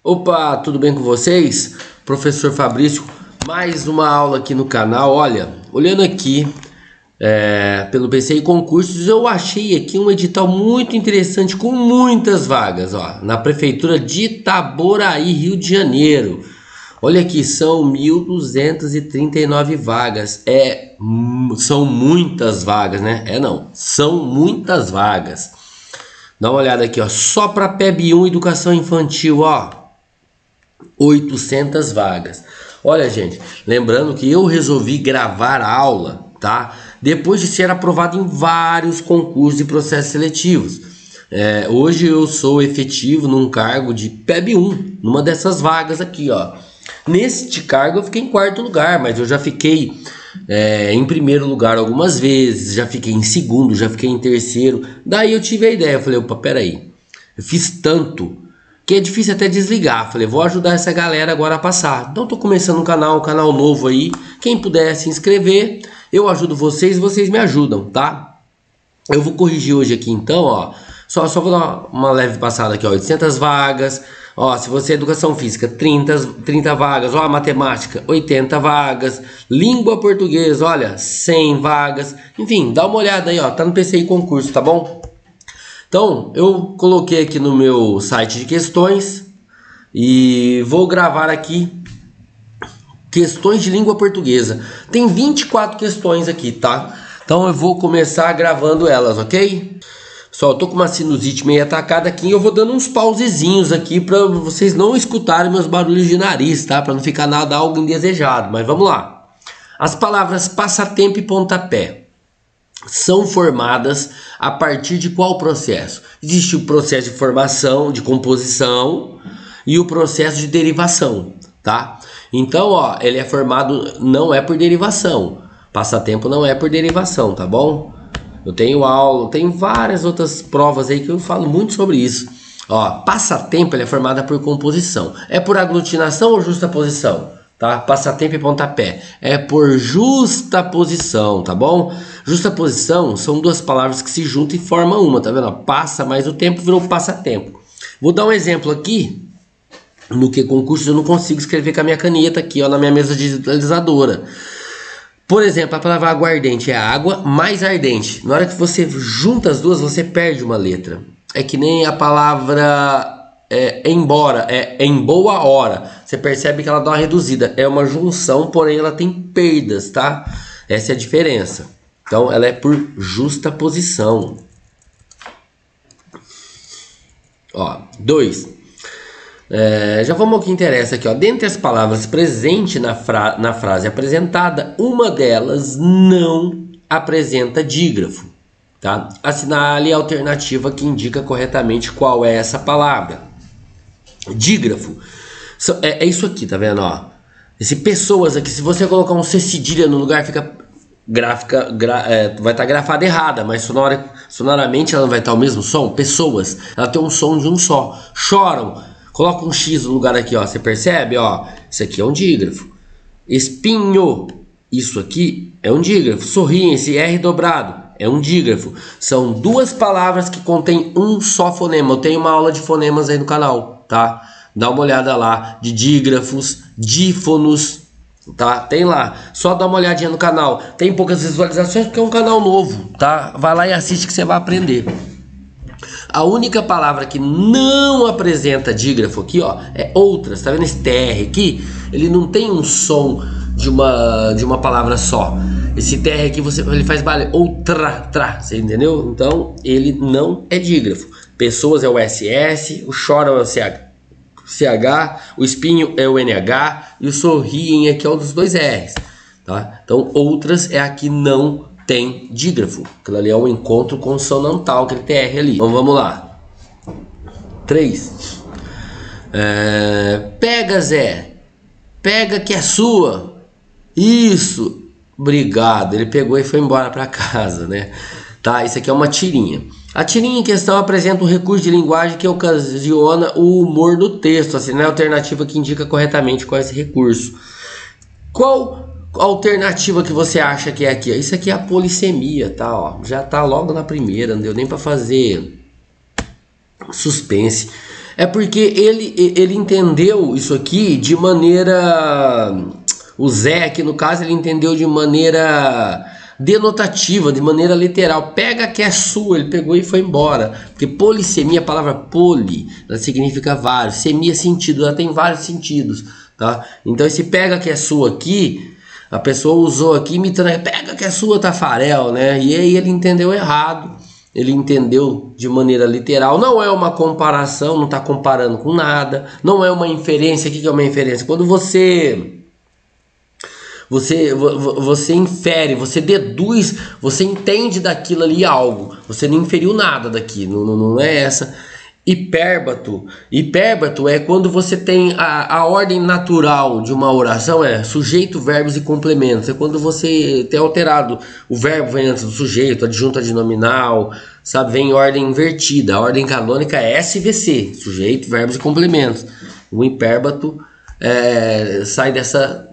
Opa, tudo bem com vocês? Professor Fabrício, mais uma aula aqui no canal. Olha, olhando aqui pelo PCI Concursos, eu achei aqui um edital muito interessante com muitas vagas, ó, na Prefeitura de Itaboraí, Rio de Janeiro. Olha aqui, são 1.239 vagas. São muitas vagas, né? São muitas vagas. Dá uma olhada aqui, ó, só para PEB 1 Educação Infantil, ó. 800 vagas. Olha, gente, lembrando que eu resolvi gravar a aula, tá? Depois de ser aprovado em vários concursos e processos seletivos. Hoje eu sou efetivo num cargo de PEB 1, numa dessas vagas aqui, ó. Neste cargo eu fiquei em quarto lugar, mas eu já fiquei em primeiro lugar algumas vezes, já fiquei em segundo, já fiquei em terceiro. Daí eu tive a ideia, eu falei, opa, peraí, eu fiz tanto que é difícil até desligar. Falei, vou ajudar essa galera agora a passar. Então tô começando um canal novo aí. Quem puder se inscrever, eu ajudo vocês e vocês me ajudam, tá? Eu vou corrigir hoje aqui então, ó. Só vou dar uma leve passada aqui, ó. 800 vagas. Ó, se você é educação física, 30 vagas. Ó, matemática, 80 vagas. Língua portuguesa, olha, 100 vagas. Enfim, dá uma olhada aí, ó. Tá no PCI Concurso, tá bom? Então, eu coloquei aqui no meu site de questões e vou gravar aqui questões de língua portuguesa. Tem 24 questões aqui, tá? Então eu vou começar gravando elas, ok? Só, eu tô com uma sinusite meio atacada aqui e eu vou dando uns pausezinhos aqui para vocês não escutarem meus barulhos de nariz, tá? Para não ficar nada algo indesejado, mas vamos lá. As palavras passatempo e pontapé são formadas a partir de qual processo? Existe o processo de formação, de composição e o processo de derivação, tá? Então, ó, ele é formado, não é por derivação. Passatempo não é por derivação, tá bom? Eu tenho aula, tem várias outras provas aí que eu falo muito sobre isso. Ó, passatempo ele é formado por composição. É por aglutinação ou justaposição? Tá? Passatempo e pontapé é por justaposição, tá bom? Justaposição são duas palavras que se juntam e formam uma, tá vendo? Passa mais o tempo virou passatempo. Vou dar um exemplo aqui. No que concurso eu não consigo escrever com a minha caneta aqui, ó, na minha mesa digitalizadora. Por exemplo, a palavra aguardente é água mais ardente. Na hora que você junta as duas, você perde uma letra. É que nem a palavra embora, em boa hora. Você percebe que ela dá uma reduzida. É uma junção, porém ela tem perdas, tá? Essa é a diferença. Então ela é por justaposição. Ó, 2. Já vamos ao que interessa aqui, ó. Dentre as palavras presentes na frase apresentada, uma delas não apresenta dígrafo, tá? Assinale a alternativa que indica corretamente qual é essa palavra. Dígrafo é isso aqui, tá vendo, ó? Esse pessoas aqui, se você colocar um C cedilha no lugar, fica vai estar grafada errada, mas sonoramente ela não vai estar o mesmo som. Pessoas, ela tem um som de um só. Choram, coloca um X no lugar aqui, ó. Você percebe, ó? Isso aqui é um dígrafo. Espinho, isso aqui é um dígrafo. Sorriem, esse R dobrado é um dígrafo. São duas palavras que contêm um só fonema. Eu tenho uma aula de fonemas aí no canal, tá? Dá uma olhada lá, de dígrafos, dífonos, tá? Tem lá, só dá uma olhadinha no canal. Tem poucas visualizações porque é um canal novo, tá? Vai lá e assiste que você vai aprender. A única palavra que não apresenta dígrafo aqui, ó, é outras. Tá vendo esse TR aqui? Ele não tem um som de uma palavra só. Esse TR aqui ele faz barulho, ou tra, você entendeu? Então ele não é dígrafo. Pessoas é o SS, o chora é o CH, o espinho é o NH e o sorriem aqui é um dos dois R's, tá? Então outras é a que não tem dígrafo. Aquilo ali é um encontro consonantal, aquele TR ali. Então vamos lá. 3. Pega, Zé. Pega que é sua. Isso. Obrigado. Ele pegou e foi embora para casa, né? Tá, isso aqui é uma tirinha. A tirinha em questão apresenta um recurso de linguagem que ocasiona o humor do texto. Assim, é a alternativa que indica corretamente qual é esse recurso. Qual alternativa que você acha que é aqui? Isso aqui é a polissemia, tá? Ó, já tá logo na primeira, não deu nem para fazer suspense. É porque ele entendeu isso aqui de maneira... O Zé aqui no caso, ele entendeu de maneira denotativa, de maneira literal. Pega que é sua, ele pegou e foi embora. Porque polissemia, a palavra poli, ela significa vários. Semia sentido, ela tem vários sentidos, tá? Então esse pega que é sua aqui, a pessoa usou aqui imitando, pega que é sua, Tafarel, né? E aí ele entendeu errado. Ele entendeu de maneira literal. Não é uma comparação, não está comparando com nada. Não é uma inferência. O que é uma inferência? Quando você infere, você deduz, você entende daquilo ali algo. Você não inferiu nada daqui, não é essa. Hipérbato é quando você tem a ordem natural de uma oração, é sujeito, verbos e complementos. É quando você tem alterado, o verbo vem antes do sujeito, adjunto adnominal, sabe, vem em ordem invertida. A ordem canônica é SVC, sujeito, verbos e complementos. O hipérbato sai dessa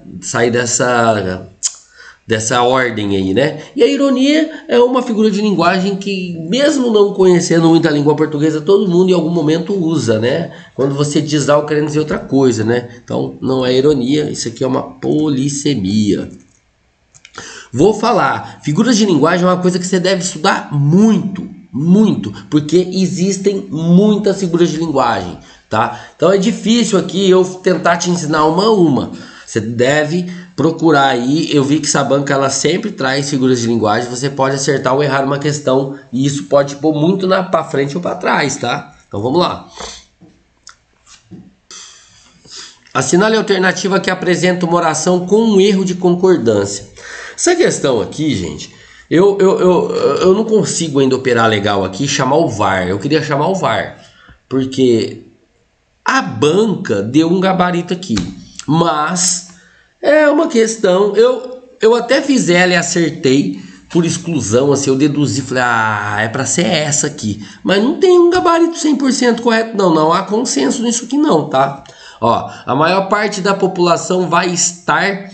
ordem aí, né? E a ironia é uma figura de linguagem que, mesmo não conhecendo muito a língua portuguesa, todo mundo em algum momento usa, né? Quando você diz algo querendo dizer outra coisa, né? Então não é ironia, isso aqui é uma polissemia. Vou falar, figuras de linguagem é uma coisa que você deve estudar muito, porque existem muitas figuras de linguagem, tá? Então é difícil aqui eu tentar te ensinar uma a uma. Você deve procurar aí. Eu vi que essa banca ela sempre traz figuras de linguagem. Você pode acertar ou errar uma questão e isso pode pôr muito para frente ou para trás, tá? Então vamos lá. Assinale a alternativa que apresenta uma oração com um erro de concordância. Essa questão aqui, gente, eu não consigo ainda operar legal aqui e chamar o VAR. Eu queria chamar o VAR, porque a banca deu um gabarito aqui. Mas é uma questão, eu até fiz ela e acertei por exclusão, assim, eu deduzi, falei, é pra ser essa aqui. Mas não tem um gabarito 100% correto, não há consenso nisso aqui não, tá? Ó, a maior parte da população vai estar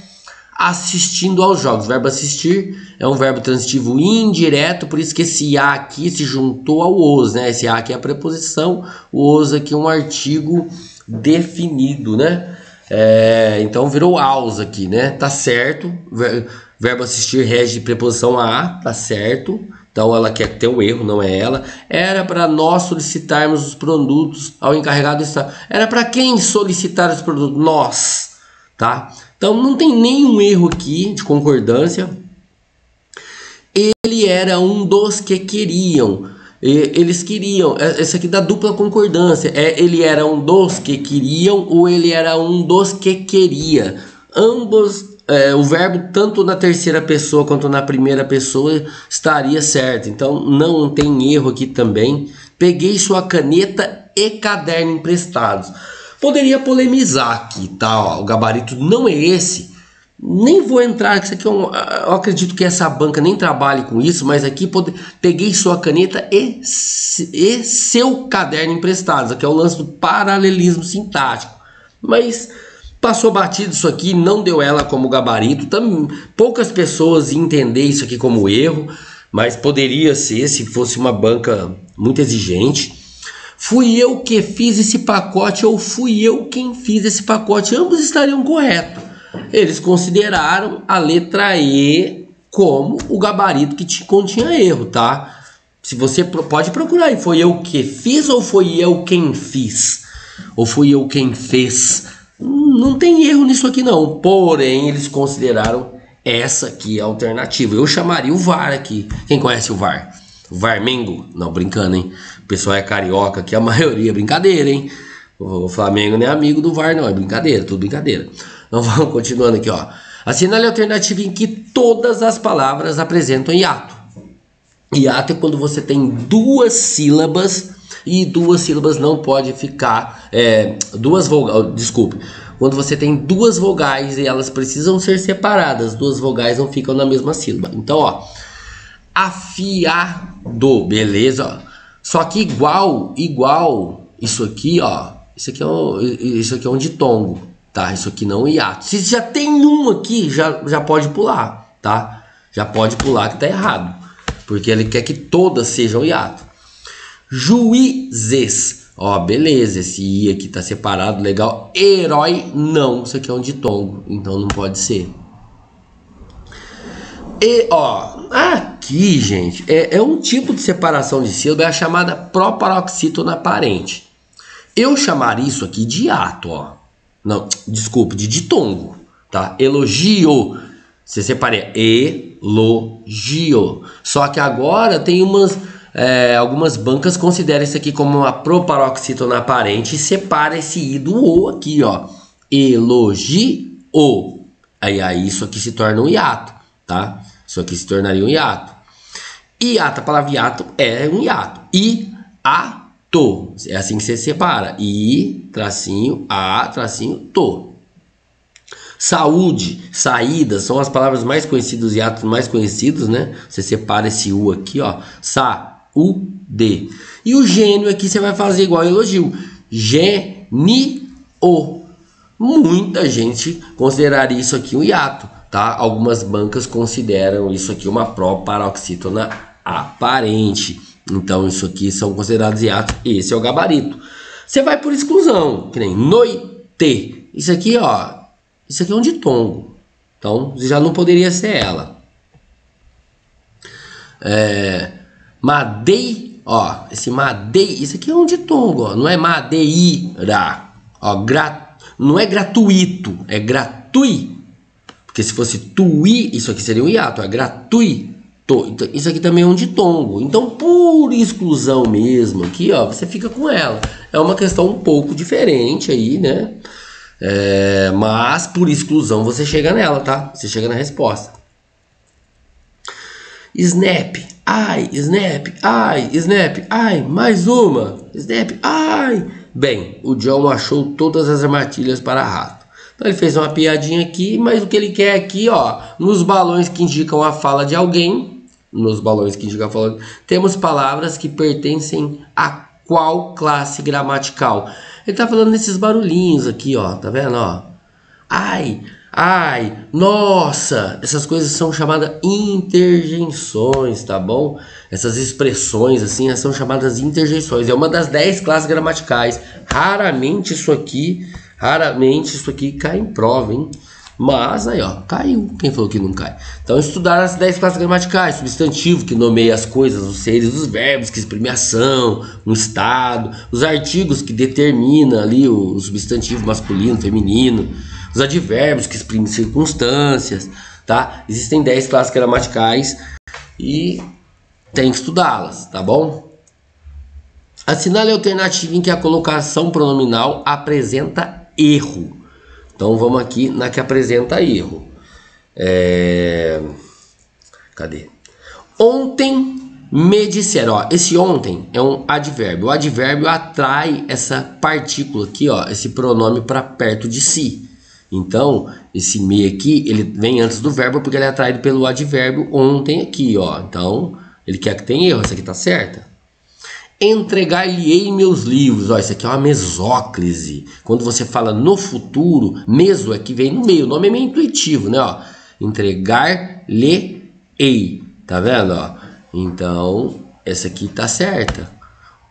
assistindo aos jogos. O verbo assistir é um verbo transitivo indireto, por isso que esse a aqui se juntou ao os, né? Esse a aqui é a preposição, o os aqui é um artigo definido, né? Então virou aos aqui, né? Tá certo. Verbo assistir rege de preposição a, tá certo. Então ela quer ter um erro, não é ela. Era para nós solicitarmos os produtos ao encarregado do estado. Era para quem solicitar os produtos? Nós, tá? Então não tem nenhum erro aqui de concordância. Ele era um dos que queriam. Eles queriam, essa aqui da dupla concordância, ele era um dos que queriam ou ele era um dos que queria. Ambos, o verbo tanto na terceira pessoa quanto na primeira pessoa estaria certo. Então não tem erro aqui também. Peguei sua caneta e caderno emprestados. Poderia polemizar aqui, tá? Ó, o gabarito não é esse. Nem vou entrar, que isso aqui eu acredito que essa banca nem trabalhe com isso, mas aqui peguei sua caneta e seu caderno emprestados. Aqui é o lance do paralelismo sintático. Mas passou batido isso aqui, não deu ela como gabarito. Poucas pessoas iam entender isso aqui como erro, mas poderia ser se fosse uma banca muito exigente. Fui eu que fiz esse pacote ou fui eu quem fiz esse pacote? Ambos estariam corretos. Eles consideraram a letra E como o gabarito que continha erro, tá? Se você pode procurar aí, foi eu que fiz ou foi eu quem fiz? Ou fui eu quem fez? Não tem erro nisso aqui não, porém eles consideraram essa aqui a alternativa. Eu chamaria o VAR aqui. Quem conhece o VAR? O Varmengo? Não, brincando, hein? O pessoal é carioca aqui, a maioria é brincadeira, hein? O Flamengo não é amigo do VAR não, é brincadeira, tudo brincadeira. Então vamos continuando aqui, ó. Assinale a alternativa em que todas as palavras apresentam hiato. Hiato é quando você tem duas sílabas e duas sílabas não pode ficar... duas vogais, desculpe. Quando você tem duas vogais e elas precisam ser separadas, duas vogais não ficam na mesma sílaba. Então, ó, afiado, beleza? Ó. Só que igual, isso aqui, ó, isso aqui é um ditongo. Tá, isso aqui não é hiato. Se já tem um aqui, já pode pular, tá? Já pode pular que tá errado. Porque ele quer que todas sejam hiato. Juízes. Ó, beleza, esse I aqui tá separado, legal. Herói, não, isso aqui é um ditongo, então não pode ser. E, ó, aqui, gente, é um tipo de separação de sílaba, é a chamada proparoxítona aparente. Eu chamaria isso aqui de hiato, ó. Não, desculpa, de ditongo, tá? Elogio, você separa elogio. Só que agora tem algumas bancas consideram isso aqui como uma proparoxítona aparente e separa esse I do O aqui, ó. Elogio. Aí isso aqui se torna um hiato, tá? Isso aqui se tornaria um hiato. Hiato, a palavra hiato é um hiato. I-A-To. É assim que você separa. I, tracinho, A, tracinho, To. Saúde, saída, são as palavras mais conhecidas, os hiatos mais conhecidos, né? Você separa esse U aqui, ó. Sa-U-D. E o gênio aqui você vai fazer igual elogio. Gênio. Muita gente consideraria isso aqui um hiato, tá? Algumas bancas consideram isso aqui uma proparoxítona aparente. Então isso aqui são considerados hiatos. Esse é o gabarito. Você vai por exclusão, que nem noite. Isso aqui, ó, isso aqui é um ditongo. Então já não poderia ser ela. Madei, ó, esse madei, isso aqui é um ditongo, ó, não é madeira. Ó, não é gratuito, é gratuito. Porque se fosse tui, isso aqui seria um hiato, é gratuito. Então, isso aqui também é um ditongo. Então, por exclusão mesmo, aqui, ó, você fica com ela. É uma questão um pouco diferente aí, né? Mas por exclusão você chega nela, tá? Você chega na resposta. Snap, ai, snap, ai, snap, ai, mais uma, snap, ai. Bem, o John achou todas as armadilhas para rato. Então ele fez uma piadinha aqui, mas o que ele quer aqui, ó, nos balões que indicam a fala de alguém, temos palavras que pertencem a qual classe gramatical? Ele tá falando desses barulhinhos aqui, ó, tá vendo, ó? Ai, ai, nossa, essas coisas são chamadas interjeições, tá bom? Essas expressões assim são chamadas interjeições. É uma das 10 classes gramaticais. Raramente isso aqui cai em prova, hein? Mas aí, ó, caiu. Quem falou que não cai? Então, estudar as 10 classes gramaticais: substantivo, que nomeia as coisas, os seres, os verbos, que exprimem ação, um estado, os artigos, que determina ali o substantivo masculino, feminino, os advérbios, que exprimem circunstâncias, tá? Existem 10 classes gramaticais e tem que estudá-las, tá bom? Assinale a alternativa em que a colocação pronominal apresenta erro. Então vamos aqui na que apresenta erro. Cadê? Ontem me disseram, ó, esse ontem é um advérbio. O advérbio atrai essa partícula aqui, ó, esse pronome para perto de si. Então, esse me aqui, ele vem antes do verbo porque ele é atraído pelo advérbio ontem aqui, ó. Então, ele quer que tenha erro, essa aqui tá certa. Entregar-lhe-ei meus livros, ó, isso aqui é uma mesóclise. Quando você fala no futuro, meso é que vem no meio, o nome é meio intuitivo, né, ó. Entregar-lhe-ei, tá vendo, ó? Então, essa aqui tá certa.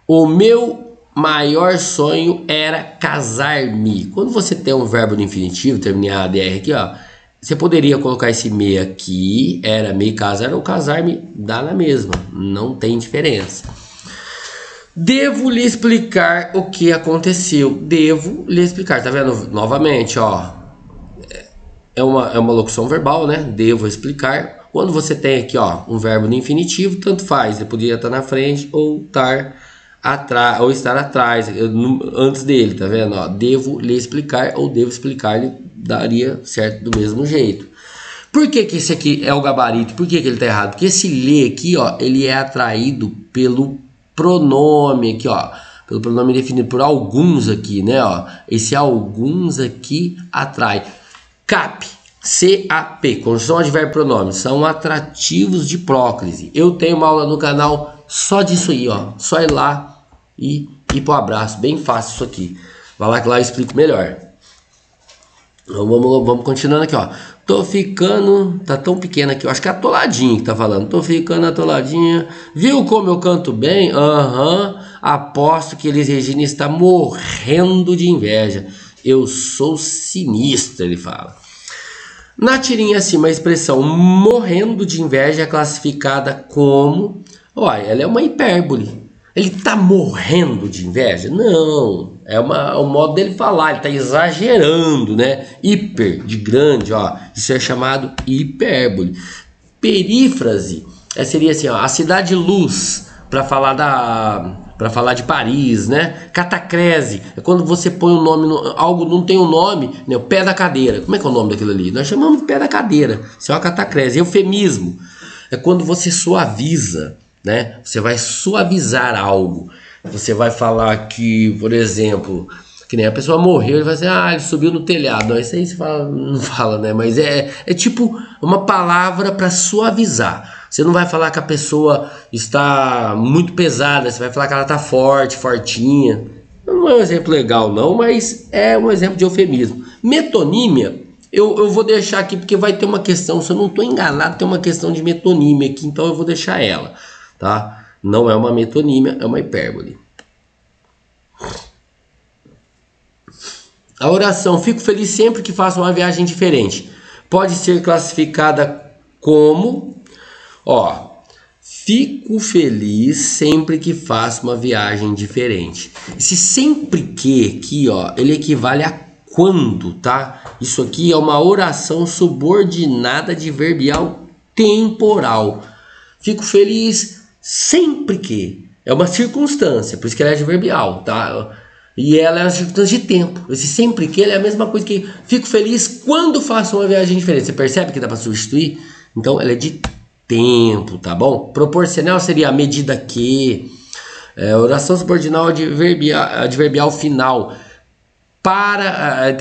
O meu maior sonho era casar-me. Quando você tem um verbo no infinitivo, terminar ADR aqui, ó, você poderia colocar esse me aqui, era me casar ou casar-me, dá na mesma, não tem diferença. Devo lhe explicar o que aconteceu. Devo lhe explicar, tá vendo? Novamente, ó, é uma locução verbal, né? Devo explicar. Quando você tem aqui, ó, um verbo no infinitivo, tanto faz, ele poderia estar na frente ou estar atrás, antes dele, tá vendo? Ó, devo lhe explicar ou devo explicar-lhe, daria certo do mesmo jeito. Por que que esse aqui é o gabarito? Por que que ele tá errado? Porque esse lhe aqui, ó, ele é atraído pelo pronome aqui, ó, pelo pronome definido por alguns aqui, né, ó. Esse alguns aqui atrai. CAP, C-A-P, conjunção advérbio pronome, são atrativos de próclise. Eu tenho uma aula no canal só disso aí, ó. Só ir lá e ir pro abraço, bem fácil isso aqui. Vai lá que lá eu explico melhor. Então, vamos continuando aqui, ó. Tô ficando, tá tão pequeno aqui, eu acho que é atoladinho que tá falando. Tô ficando atoladinha. Viu como eu canto bem? Aham. aposto que Elis Regina está morrendo de inveja. Eu sou sinistro, ele fala. Na tirinha acima, a expressão morrendo de inveja é classificada como... Olha, ela é uma hipérbole. Ele está morrendo de inveja? Não, é o modo dele falar, ele está exagerando, né? Hiper, de grande, ó, isso é chamado hipérbole. Perífrase seria assim, ó, a cidade luz, para falar de Paris, né? Catacrese é quando você põe um nome, algo não tem um nome, né? O pé da cadeira. Como é que é o nome daquilo ali? Nós chamamos de pé da cadeira. Isso é uma catacrese. Eufemismo é quando você suaviza, né? Você vai suavizar algo. Você vai falar que, por exemplo, que nem a pessoa morreu e vai dizer, ele subiu no telhado. Não, isso aí você fala, não fala, né? Mas é tipo uma palavra para suavizar. Você não vai falar que a pessoa está muito pesada, você vai falar que ela está forte, fortinha. Não é um exemplo legal não, mas é um exemplo de eufemismo. Metonímia, eu vou deixar aqui porque vai ter uma questão, se eu não estou enganado, tem uma questão de metonímia aqui, então eu vou deixar ela, tá? Não é uma metonímia, é uma hipérbole. A oração, fico feliz sempre que faço uma viagem diferente. Pode ser classificada como... fico feliz sempre que faço uma viagem diferente. Esse sempre que aqui, ele equivale a quando, tá? Isso aqui é uma oração subordinada adverbial temporal. Fico feliz sempre que. É uma circunstância, por isso que ela é adverbial, tá? E ela é uma circunstância de tempo. Esse sempre que ele é a mesma coisa que fico feliz quando faço uma viagem diferente. Você percebe que dá para substituir? Então ela é de tempo, tá bom? Proporcional seria a medida que. Oração subordinal adverbial final. Para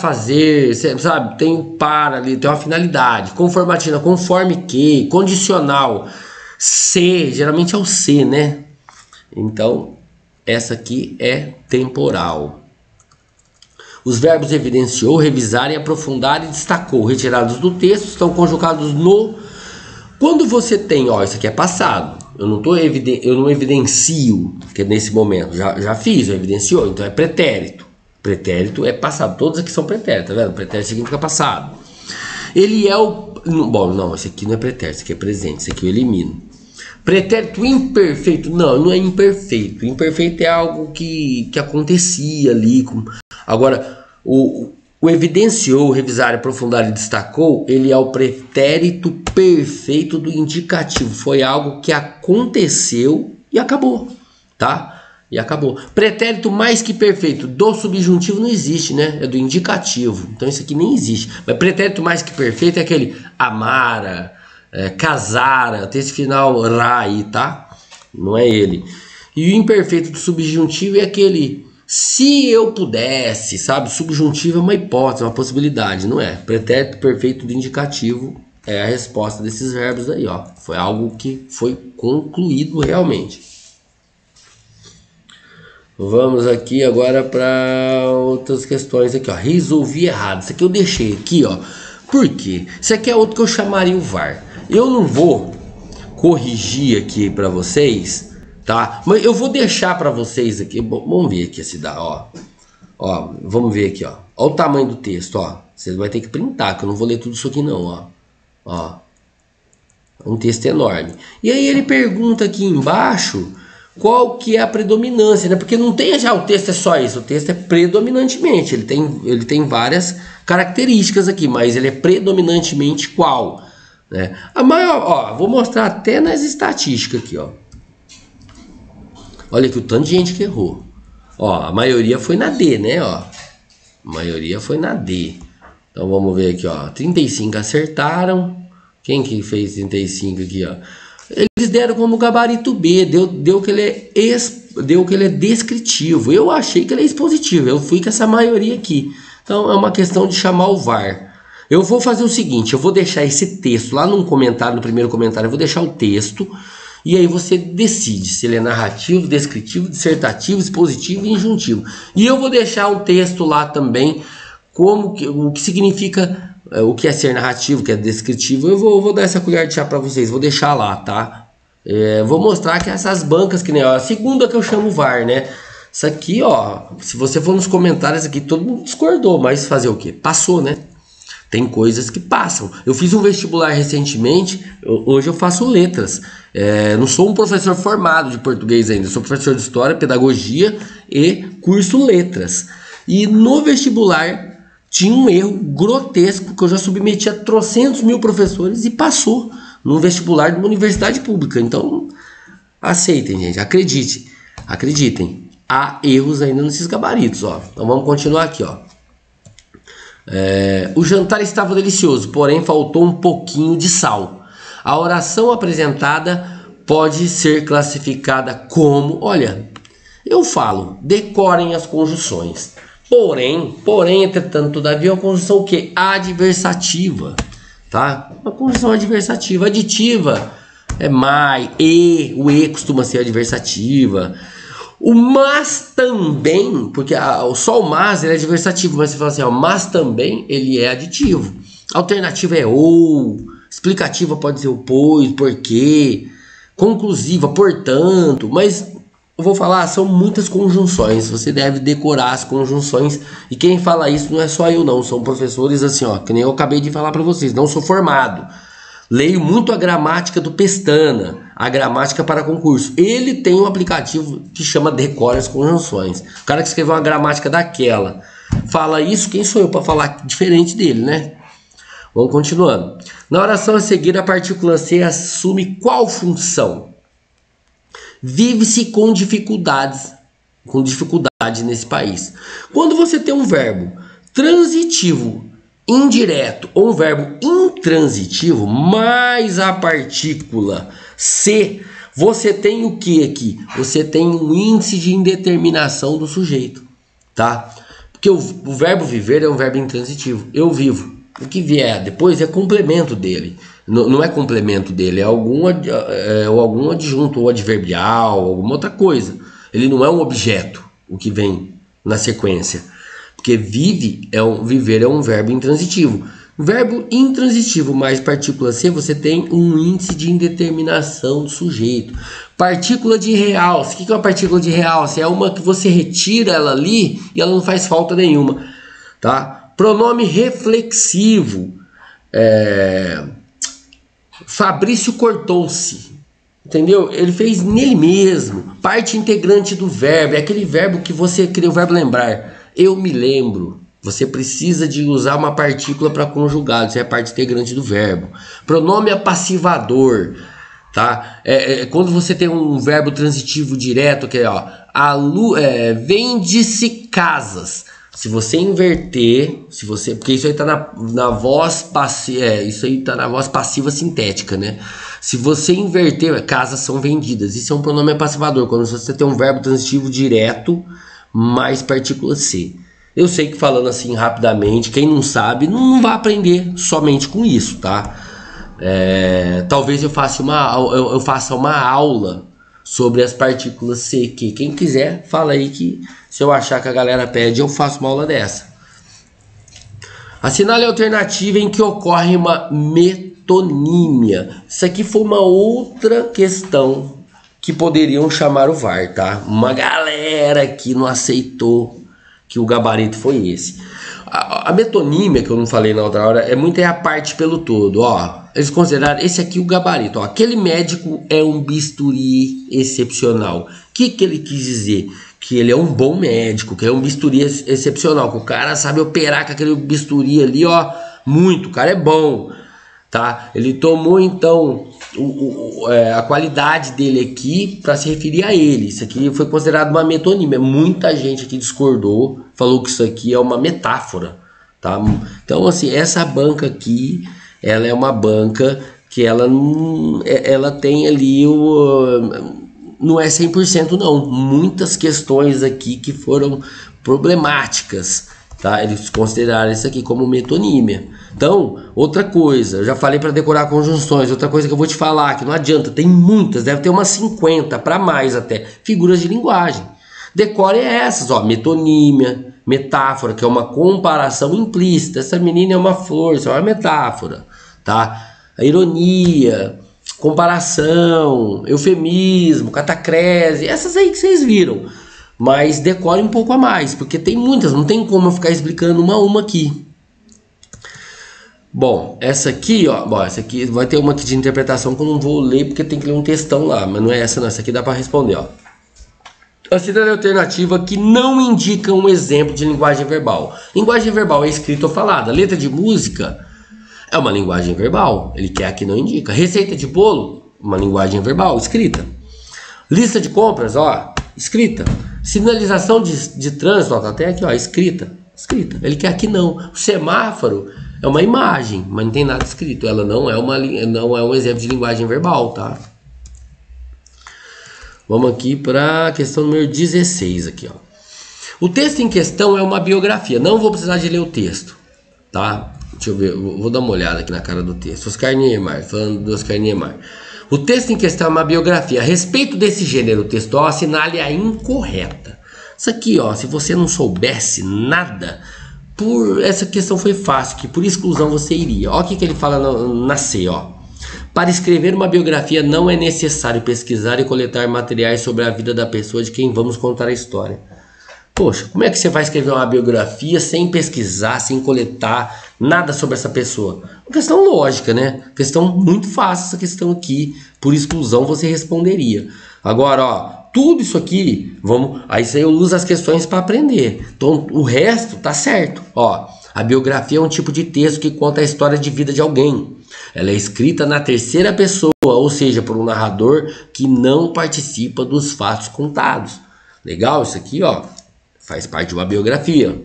fazer, sabe? Tem o para ali, tem uma finalidade. Conformativa, conforme que. Condicional. Se, geralmente é o se, né? Então, essa aqui é temporal. Os verbos evidenciou, revisar e aprofundar e destacou, retirados do texto, estão conjugados no... Quando você tem, isso aqui é passado, eu não evidencio, que é nesse momento, já fiz, eu evidenciou, então é pretérito. Pretérito é passado, todos aqui são pretéritos, tá vendo? Pretérito significa passado. Ele é o... Bom, não, esse aqui não é pretérito, esse aqui é presente, esse aqui eu elimino. Pretérito imperfeito, não é imperfeito. Imperfeito é algo que acontecia ali. Agora, o evidenciou, revisar, aprofundar e destacou, ele é o pretérito perfeito do indicativo. Foi algo que aconteceu e acabou, tá? E acabou. Pretérito mais que perfeito do subjuntivo não existe, né? É do indicativo. Então isso aqui nem existe. Mas pretérito mais que perfeito é aquele amara, casara, tem esse final ra aí, tá? Não é ele. E o imperfeito do subjuntivo é aquele se eu pudesse, sabe? Subjuntivo é uma hipótese, uma possibilidade, não é? Pretérito perfeito do indicativo é a resposta desses verbos aí, Foi algo que foi concluído realmente. Vamos aqui agora para outras questões aqui, Resolvi errado. Isso aqui eu deixei aqui, Por quê? Isso aqui é outro que eu chamaria o VAR. Eu não vou corrigir aqui para vocês, tá? Mas eu vou deixar para vocês aqui. Vamos ver aqui se dá, vamos ver aqui, Olha o tamanho do texto, Você vai ter que printar, que eu não vou ler tudo isso aqui não, Um texto enorme. E aí ele pergunta aqui embaixo qual que é a predominância, né? Porque não tem já o texto é só isso, o texto é predominantemente, ele tem várias características aqui, mas ele é predominantemente qual, né? A maior, vou mostrar até nas estatísticas aqui, Olha aqui o tanto de gente que errou. A maioria foi na D, né, A maioria foi na D. Então vamos ver aqui, 35 acertaram. Quem que fez 35 aqui, Eles deram como gabarito B, deu que ele é descritivo. Eu achei que ele é expositivo, eu fui com essa maioria aqui. Então é uma questão de chamar o VAR. Eu vou fazer o seguinte, eu vou deixar esse texto lá no primeiro comentário, eu vou deixar o texto, e aí você decide se ele é narrativo, descritivo, dissertativo, expositivo e injuntivo. E eu vou deixar um texto lá também, o que significa... o que é ser narrativo, o que é descritivo, eu vou dar essa colher de chá para vocês, vou deixar lá, tá? Vou mostrar que essas bancas que nem ó, a segunda que eu chamo VAR, né? Isso aqui, ó, se você for nos comentários aqui, todo mundo discordou, mas fazer o quê? Passou, né? Tem coisas que passam. Eu fiz um vestibular recentemente, hoje eu faço letras. Não sou um professor formado de português ainda, sou professor de história, pedagogia e curso letras. E no vestibular tinha um erro grotesco que eu já submeti a trocentos mil professores e passou num vestibular de uma universidade pública. Então, aceitem, gente, acreditem. Há erros ainda nesses gabaritos, ó. Então vamos continuar aqui, ó. O jantar estava delicioso, porém faltou um pouquinho de sal. A oração apresentada pode ser classificada como, olha, eu falo, decorem as conjunções. Porém, entretanto, todavia, é uma conjunção o quê? Adversativa, tá? Uma conjunção adversativa. Aditiva é mais, o e costuma ser adversativa. O mas também, porque só o mas ele é adversativo, mas você fala assim, ó, mas também ele é aditivo. Alternativa é ou, explicativa pode ser o pois, porquê, conclusiva, portanto, mas eu vou falar, são muitas conjunções, você deve decorar as conjunções, e quem fala isso não é só eu não, são professores assim, ó, que nem eu acabei de falar para vocês, não sou formado. Leio muito a gramática do Pestana, a gramática para concurso. Ele tem um aplicativo que chama Decore as Conjunções. O cara que escreveu uma gramática daquela fala isso, quem sou eu para falar diferente dele, né? Vamos continuando. Na oração a seguir, a partícula C assume qual função? Vive-se com dificuldade nesse país. Quando você tem um verbo transitivo indireto ou um verbo intransitivo mais a partícula C, você tem o que aqui? Você tem um índice de indeterminação do sujeito, tá? Porque o verbo viver é um verbo intransitivo. Eu vivo. O que vier depois é complemento dele. Não é complemento dele, é algum adjunto ou adverbial, alguma outra coisa. Ele não é um objeto, o que vem na sequência. Porque viver é um verbo intransitivo. Verbo intransitivo mais partícula C, você tem um índice de indeterminação do sujeito. Partícula de realce. O que é uma partícula de realce? É uma que você retira ela ali e ela não faz falta nenhuma. Tá? Pronome reflexivo. Fabrício cortou-se. Entendeu? Ele fez nele mesmo. Parte integrante do verbo. É aquele verbo que você cria o verbo lembrar. Eu me lembro. Você precisa de usar uma partícula para conjugar. Isso é a parte integrante do verbo. Pronome apassivador. Tá? Quando você tem um verbo transitivo direto, que é ó, vende-se casas. Se você inverter, porque isso aí está na voz passiva, isso aí tá na voz passiva sintética, né? Se você inverter, casas são vendidas. Isso é um pronome apassivador, quando você tem um verbo transitivo direto mais partícula C. Eu sei que falando assim rapidamente, quem não sabe não vai aprender somente com isso, tá? Talvez eu faça uma aula sobre as partículas C, que quem quiser, fala aí que se eu achar que a galera pede, eu faço uma aula dessa. Assinale a alternativa em que ocorre uma metonímia. Isso aqui foi uma outra questão que poderiam chamar o VAR, tá? Uma galera que não aceitou que o gabarito foi esse. A metonímia, que eu não falei na outra hora, é a parte pelo todo, ó. Eles consideraram esse aqui o gabarito, ó. Aquele médico é um bisturi excepcional. O que ele quis dizer? Que ele é um bom médico, que é um bisturi excepcional, que o cara sabe operar com aquele bisturi ali, ó, muito, o cara é bom, tá? Ele tomou então a qualidade dele aqui para se referir a ele. Isso aqui foi considerado uma metonímia. Muita gente aqui discordou, falou que isso aqui é uma metáfora, tá? Então assim, essa banca aqui, ela é uma banca que ela tem ali não é 100% não, muitas questões aqui que foram problemáticas, tá? Eles consideraram isso aqui como metonímia. Então, outra coisa, eu já falei para decorar conjunções, outra coisa que eu vou te falar, que não adianta, tem muitas, deve ter umas 50 para mais até, figuras de linguagem. Decore essas, ó, metonímia, metáfora, que é uma comparação implícita, essa menina é uma flor, isso é uma metáfora, tá? A ironia, comparação, eufemismo, catacrese, essas aí que vocês viram. Mas decore um pouco a mais, porque tem muitas, não tem como eu ficar explicando uma a uma aqui. Bom, essa aqui, ó, bom, essa aqui vai ter uma aqui de interpretação que eu não vou ler porque tem que ler um textão lá, mas não é essa não, essa aqui dá para responder, ó. A cidade alternativa que não indica um exemplo de linguagem verbal. Linguagem verbal é escrita ou falada. Letra de música é uma linguagem verbal, ele quer que não indica. Receita de bolo, uma linguagem verbal, escrita. Lista de compras, ó, escrita. Sinalização de trânsito, ó, tá até aqui, ó, escrita. Ele quer que não. O semáforo é uma imagem, mas não tem nada escrito. Ela não é um exemplo de linguagem verbal, tá? Vamos aqui para a questão número 16 aqui, ó. O texto em questão é uma biografia. Não vou precisar de ler o texto, tá? Deixa eu ver, vou dar uma olhada aqui na cara do texto. Oscar Niemeyer, falando do Oscar Niemeyer. O texto em questão é uma biografia. A respeito desse gênero textual, assinale a incorreta. Isso aqui, ó, se você não soubesse nada, essa questão foi fácil, que por exclusão você iria. Olha o que ele fala na C, ó. Para escrever uma biografia não é necessário pesquisar e coletar materiais sobre a vida da pessoa de quem vamos contar a história. Poxa, como é que você vai escrever uma biografia sem pesquisar, sem coletar nada sobre essa pessoa? Uma questão lógica, né? Questão muito fácil essa questão aqui. Por exclusão você responderia. Agora, ó, tudo isso aqui, aí eu uso as questões para aprender. Então, o resto tá certo. Ó, a biografia é um tipo de texto que conta a história de vida de alguém. Ela é escrita na terceira pessoa, ou seja, por um narrador que não participa dos fatos contados. Legal isso aqui, ó. Faz parte de uma biografia.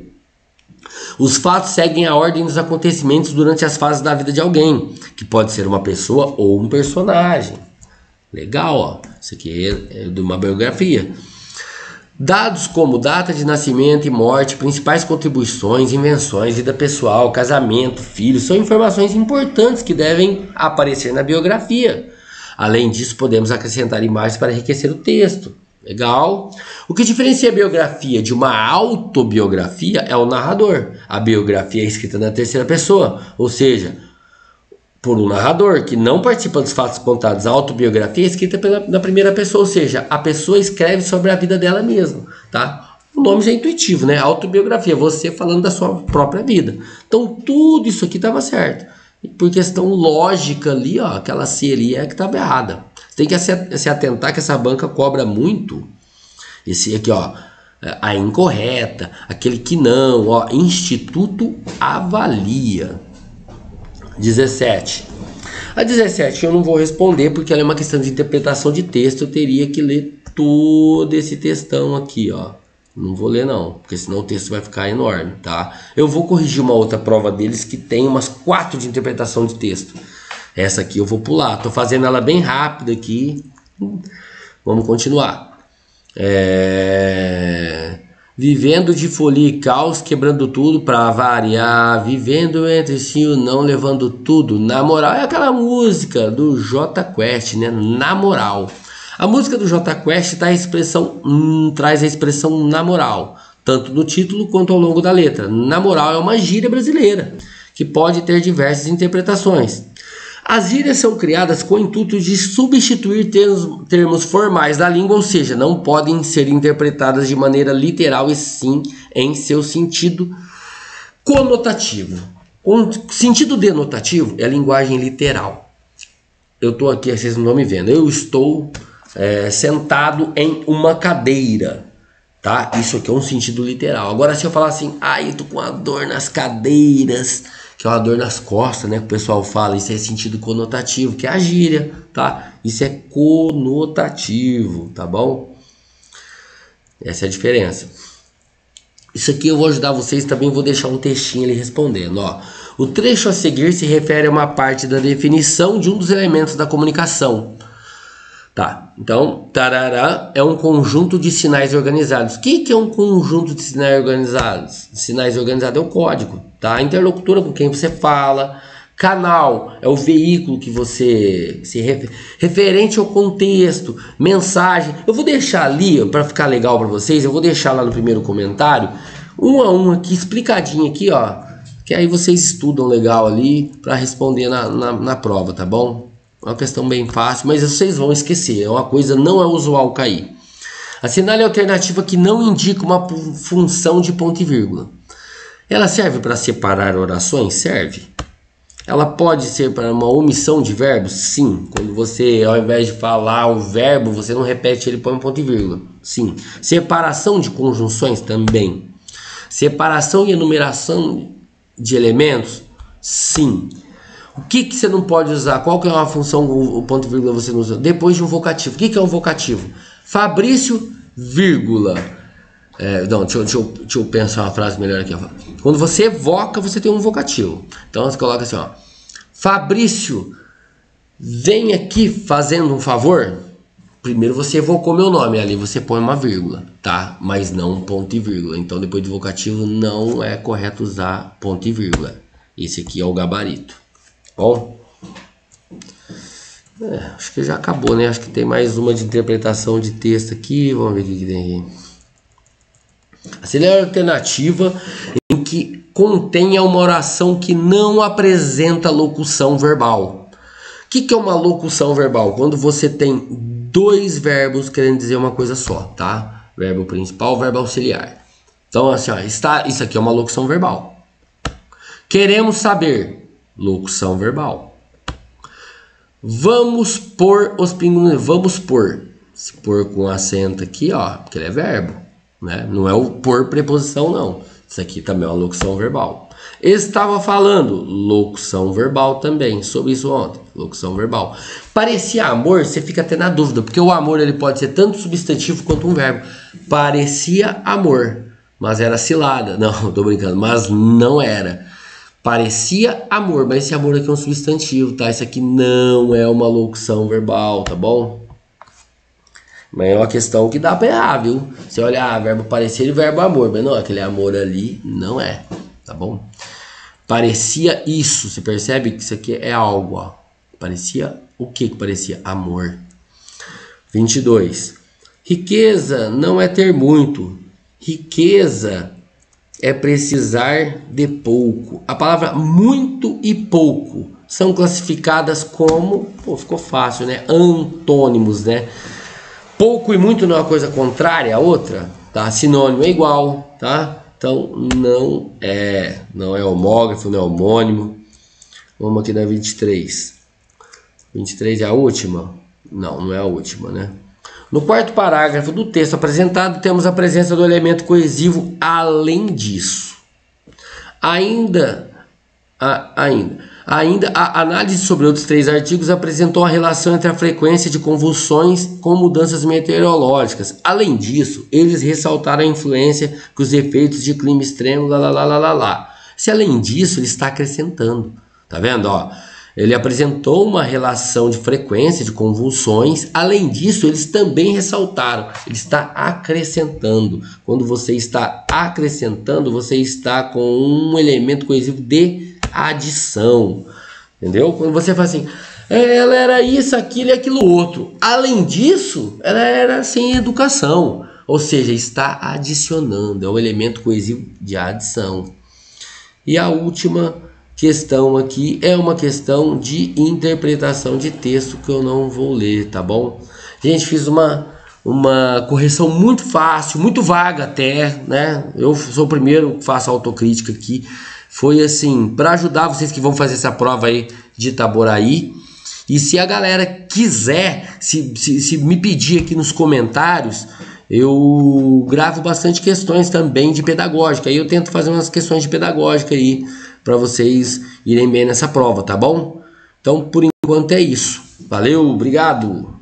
Os fatos seguem a ordem dos acontecimentos durante as fases da vida de alguém, que pode ser uma pessoa ou um personagem. Legal, ó. Isso aqui é de uma biografia. Dados como data de nascimento e morte, principais contribuições, invenções, vida pessoal, casamento, filhos, são informações importantes que devem aparecer na biografia. Além disso, podemos acrescentar imagens para enriquecer o texto. Legal. O que diferencia a biografia de uma autobiografia é o narrador. A biografia é escrita na terceira pessoa, ou seja, por um narrador que não participa dos fatos contados. A autobiografia é escrita na primeira pessoa, ou seja, a pessoa escreve sobre a vida dela mesma, tá? O nome já é intuitivo, né? Autobiografia, você falando da sua própria vida. Então tudo isso aqui estava certo. E por questão lógica ali, ó, aquela C ali é que estava errada. Você tem que se atentar que essa banca cobra muito. Esse aqui, ó, a incorreta, aquele que não, ó, Instituto avalia. 17. A 17 eu não vou responder porque ela é uma questão de interpretação de texto. Eu teria que ler todo esse textão aqui, ó. Não vou ler não, porque senão o texto vai ficar enorme, tá? Eu vou corrigir uma outra prova deles que tem umas 4 de interpretação de texto. Essa aqui eu vou pular. Tô fazendo ela bem rápida aqui. Vamos continuar. Vivendo de folia e caos, quebrando tudo pra variar, vivendo entre si o não, levando tudo. Na moral, é aquela música do Jota Quest, né? Na moral. A música do Jota Quest traz a expressão na moral, tanto no título quanto ao longo da letra. Na moral é uma gíria brasileira, que pode ter diversas interpretações. As gírias são criadas com o intuito de substituir termos formais da língua, ou seja, não podem ser interpretadas de maneira literal e sim em seu sentido conotativo. O sentido denotativo é a linguagem literal. Eu estou aqui, vocês não estão me vendo, eu estou sentado em uma cadeira, tá? Isso aqui é um sentido literal. Agora se eu falar assim, eu tô com uma dor nas cadeiras, que é uma dor nas costas, né, que o pessoal fala, isso é sentido conotativo, que é a gíria, tá? Isso é conotativo, tá bom? Essa é a diferença. Isso aqui eu vou ajudar vocês, também vou deixar um textinho ali respondendo, ó. O trecho a seguir se refere a uma parte da definição de um dos elementos da comunicação. Tá, então, tarará é um conjunto de sinais organizados. O que é um conjunto de sinais organizados? Sinais organizados é o código, tá? A interlocutora com quem você fala. Canal é o veículo que você referente ao contexto. Mensagem, eu vou deixar ali, para ficar legal para vocês, eu vou deixar lá no primeiro comentário, um a um aqui, explicadinho aqui, ó. Que aí vocês estudam legal ali para responder na prova, tá bom? uma questão bem fácil, mas vocês vão esquecer, é uma coisa não é usual cair. Assinale a alternativa que não indica uma função de ponto e vírgula. Ela serve para separar orações? Serve. Ela pode ser para uma omissão de verbos? Sim. Quando você, ao invés de falar o verbo, você não repete ele, põe um ponto e vírgula. Sim. Separação de conjunções? Também. Separação e enumeração de elementos? Sim. O que você não pode usar? Qual que é uma função, o ponto e vírgula você não usa? Depois de um vocativo. O que é um vocativo? Fabrício, vírgula. Deixa eu pensar uma frase melhor aqui. Ó. Quando você evoca, você tem um vocativo. Então você coloca assim, ó. Fabrício, vem aqui fazendo um favor. Primeiro você evocou meu nome, ali você põe uma vírgula, tá? Mas não um ponto e vírgula. Então depois do vocativo não é correto usar ponto e vírgula. Esse aqui é o gabarito. Bom? Acho que já acabou, né? Acho que tem mais uma de interpretação de texto aqui. Vamos ver o que tem aqui. Assinale a alternativa em que contenha uma oração que não apresenta locução verbal. O que é uma locução verbal? Quando você tem dois verbos querendo dizer uma coisa só, tá? Verbo principal, verbo auxiliar. Então, assim, ó, isso aqui é uma locução verbal. Queremos saber. Locução verbal. Vamos pôr os pingos. Vamos pôr. Se pôr com acento aqui, ó, porque ele é verbo, né? Não é o pôr preposição, não. Isso aqui também é uma locução verbal. Estava falando, locução verbal também. Sobre isso ontem, locução verbal. Parecia amor, você fica até na dúvida, porque o amor ele pode ser tanto substantivo quanto um verbo. Parecia amor, mas era cilada. Não, tô brincando, mas não era. Parecia amor, mas esse amor aqui é um substantivo, tá? Isso aqui não é uma locução verbal, tá bom? Mas é uma questão que dá pra errar, viu? Você olha, verbo parecer e verbo amor, mas não, aquele amor ali não é, tá bom? Parecia isso, você percebe que isso aqui é algo, ó. Parecia o que parecia? Amor. 22. Riqueza não é ter muito. Riqueza é precisar de pouco. A palavra muito e pouco são classificadas como... Pô, ficou fácil, né? Antônimos, né? Pouco e muito não é uma coisa contrária à outra, tá? Sinônimo é igual, tá? Então não é homógrafo, não é homônimo. Vamos aqui na 23. 23 é a última? Não, não é a última, né? No quarto parágrafo do texto apresentado, temos a presença do elemento coesivo além disso. Ainda a análise sobre outros 3 artigos apresentou a relação entre a frequência de convulsões com mudanças meteorológicas. Além disso, eles ressaltaram a influência que os efeitos de clima extremo, Se além disso, ele está acrescentando. Tá vendo, ó? Ele apresentou uma relação de frequência de convulsões. Além disso, eles também ressaltaram. Ele está acrescentando. Quando você está acrescentando, você está com um elemento coesivo de adição. Entendeu? Quando você fala assim, ela era isso, aquilo e aquilo outro. Além disso, ela era sem educação. Ou seja, está adicionando. É um elemento coesivo de adição. E a última questão aqui é uma questão de interpretação de texto que eu não vou ler, tá bom? Gente, fiz uma correção muito fácil, muito vaga até, né? Eu sou o primeiro que faço autocrítica aqui. Foi assim, para ajudar vocês que vão fazer essa prova aí de Itaboraí. E se a galera quiser, se me pedir aqui nos comentários, eu gravo bastante questões também de pedagógica. Aí eu tento fazer umas questões de pedagógica aí, para vocês irem bem nessa prova, tá bom? Então, por enquanto é isso. Valeu, obrigado!